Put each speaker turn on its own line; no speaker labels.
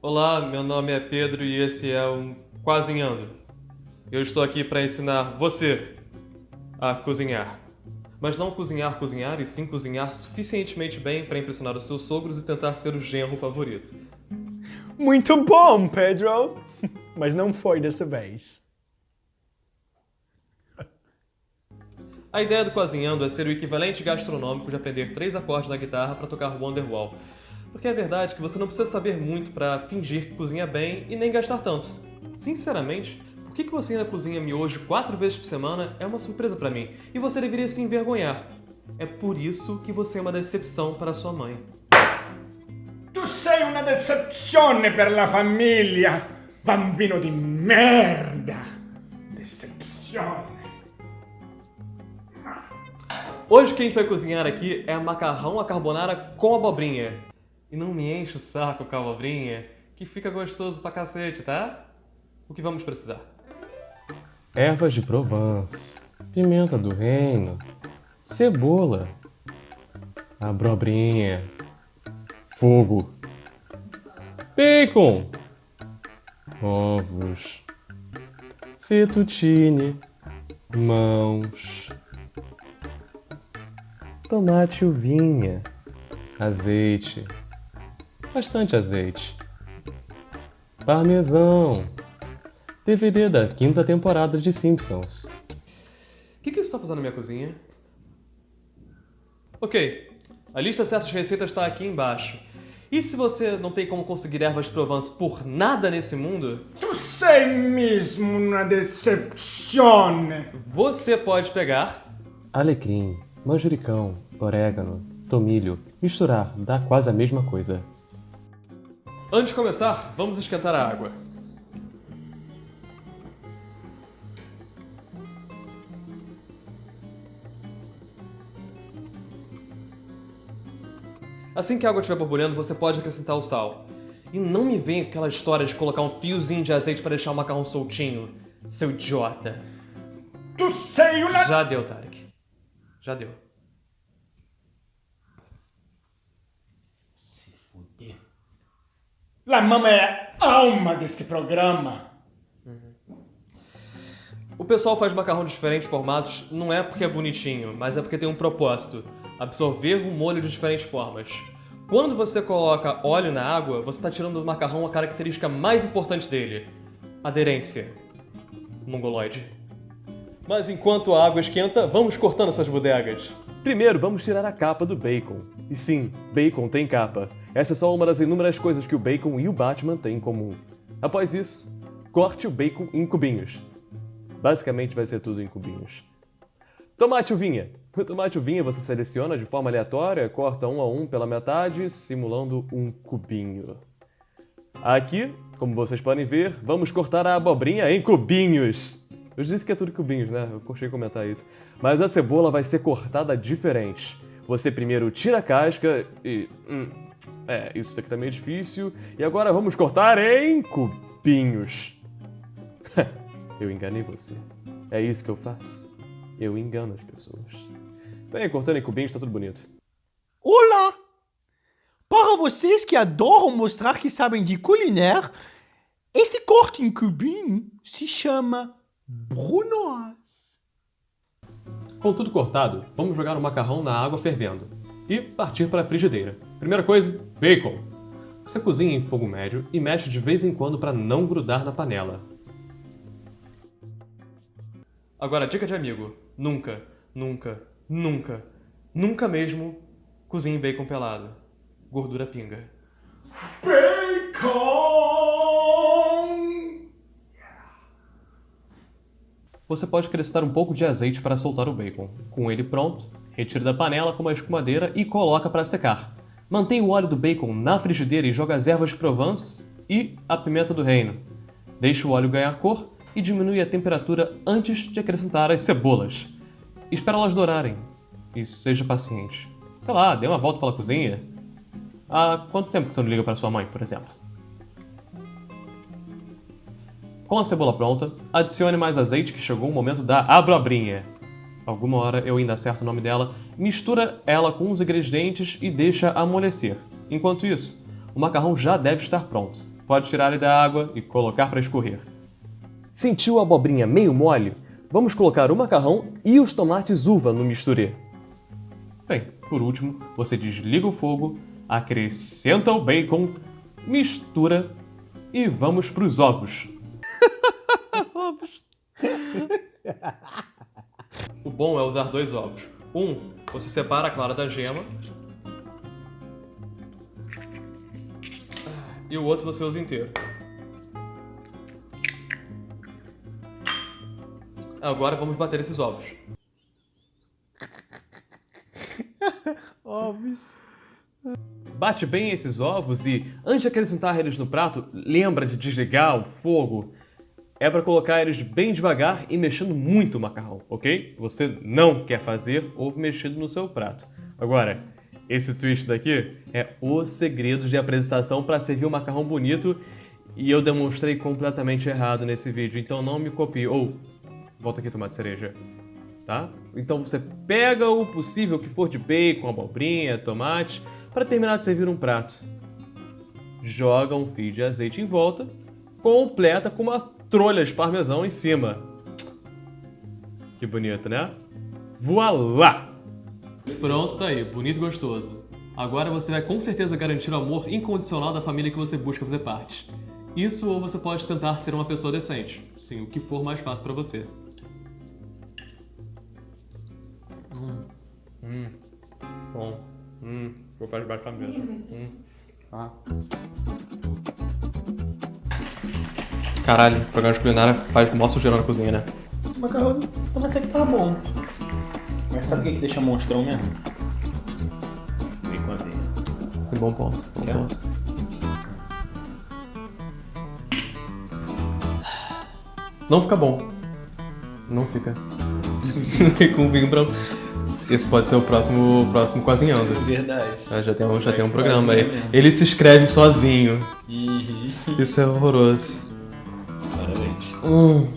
Olá, meu nome é Pedro e esse é o Quazinhando. Eu estou aqui para ensinar você a cozinhar. Mas não cozinhar, e sim cozinhar suficientemente bem para impressionar os seus sogros e tentar ser o genro favorito.
Muito bom, Pedro! Mas não foi dessa vez.
A ideia do Quazinhando é ser o equivalente gastronômico de aprender 3 acordes na guitarra para tocar Wonderwall. Porque é verdade que você não precisa saber muito para fingir que cozinha bem e nem gastar tanto. Sinceramente, por que você ainda cozinha miojo 4 vezes por semana é uma surpresa para mim, e você deveria se envergonhar. É por isso que você é uma decepção para sua mãe.
Tu sei una decepzione per la famiglia, bambino di merda. Decepzione.
Hoje quem vai cozinhar aqui é macarrão à carbonara com abobrinha. E não me enche o saco com a abobrinha, que fica gostoso pra cacete, tá? O que vamos precisar?
Ervas de Provence, pimenta do reino, cebola, abobrinha, fogo, bacon, ovos, fettuccine, mãos, tomate e uvinha, azeite, bastante azeite, parmesão, DVD da 5ª temporada de Simpsons.
O que isso está fazendo na minha cozinha? Ok, a lista certa de receitas está aqui embaixo. E se você não tem como conseguir ervas de Provence por nada nesse mundo,
Tu sei mesmo una decepzione.
você pode pegar
Alecrim, manjericão, orégano, tomilho, misturar, dá quase a mesma coisa.
Antes de começar, vamos esquentar a água. Assim que a água estiver borbulhando, você pode acrescentar o sal. E não me venha com aquela história de colocar um fiozinho de azeite para deixar o macarrão soltinho, seu idiota.
Tu sei una...
Já deu, Tarek. Já deu.
Se fuder. La mamma é a alma desse programa.
O pessoal faz macarrão de diferentes formatos não é porque é bonitinho, mas é porque tem um propósito: absorver o molho de diferentes formas. Quando você coloca óleo na água, você está tirando do macarrão a característica mais importante dele: aderência. Mongoloide. Mas enquanto a água esquenta, vamos cortando essas bodegas.
Primeiro, vamos tirar a capa do bacon. E sim, bacon tem capa. Essa é só uma das inúmeras coisas que o bacon e o Batman têm em comum. Após isso, corte o bacon em cubinhos. Basicamente vai ser tudo em cubinhos. Tomate uvinha. O tomate uvinha você seleciona de forma aleatória, corta um a um pela metade, simulando um cubinho. Aqui, como vocês podem ver, vamos cortar a abobrinha em cubinhos. Eu disse que é tudo cubinhos, né? Eu curti comentar isso. Mas a cebola vai ser cortada diferente. Você primeiro tira a casca e... isso daqui tá meio difícil. E agora vamos cortar em cubinhos. Eu enganei você. É isso que eu faço. Eu engano as pessoas. Bem, cortando em cubinhos tá tudo bonito.
Olá! Para vocês que adoram mostrar que sabem de culinária, este corte em cubinho se chama brunoise.
Com tudo cortado, vamos jogar o macarrão na água fervendo e partir para a frigideira. Primeira coisa, bacon. Você cozinha em fogo médio e mexe de vez em quando para não grudar na panela. Agora, dica de amigo: nunca, nunca, nunca, nunca mesmo cozinhe bacon pelado. Gordura pinga.
Bacon!
Você pode acrescentar um pouco de azeite para soltar o bacon. Com ele pronto, retire da panela com uma escumadeira e coloca para secar. Mantenha o óleo do bacon na frigideira e joga as ervas de Provence e a pimenta do reino. Deixe o óleo ganhar cor e diminui a temperatura antes de acrescentar as cebolas. Espera elas dourarem e seja paciente. Sei lá, dê uma volta pela cozinha. Há quanto tempo que você não liga para sua mãe, por exemplo? Com a cebola pronta, adicione mais azeite que chegou o momento da abobrinha. Alguma hora eu ainda acerto o nome dela. Mistura ela com os ingredientes e deixa amolecer. Enquanto isso, o macarrão já deve estar pronto. Pode tirar ele da água e colocar para escorrer.
Sentiu a abobrinha meio mole? Vamos colocar o macarrão e os tomates uva no misturê.
Bem, por último, você desliga o fogo, acrescenta o bacon, mistura e vamos para os ovos. O bom é usar 2 ovos. Um, você separa a clara da gema. E o outro você usa inteiro. Agora vamos bater esses ovos.
Ovos.
Bate bem esses ovos e, antes de acrescentar eles no prato, lembra de desligar o fogo. É para colocar eles bem devagar e mexendo muito o macarrão, ok? Você não quer fazer ovo mexido no seu prato. Agora, esse twist daqui é o segredo de apresentação para servir um macarrão bonito e eu demonstrei completamente errado nesse vídeo, então não me copie. Ou, volta aqui tomate cereja, tá? Então você pega o possível que for de bacon, abobrinha, tomate, para terminar de servir um prato. Joga um fio de azeite em volta, completa com uma trolha de parmesão em cima. Que bonito, né? Voilá! Pronto, tá aí, bonito e gostoso. Agora você vai com certeza garantir o amor incondicional da família que você busca fazer parte. Isso ou você pode tentar ser uma pessoa decente. Sim, o que for mais fácil pra você. Bom. Vou para debaixo da mesa. Caralho, o programa de culinária faz mó sujeira na cozinha, né?
O macarrão até que tá bom. Mas sabe o que deixa monstrão mesmo? Bacon aveia.
Bom ponto, bom ponto. Não fica bom. Não fica. Com vinho branco. Esse pode ser o próximo Cozinhando.
Verdade.
Já tem um programa aí. Ele se escreve sozinho.
Uhum.
Isso é horroroso.
Parabéns.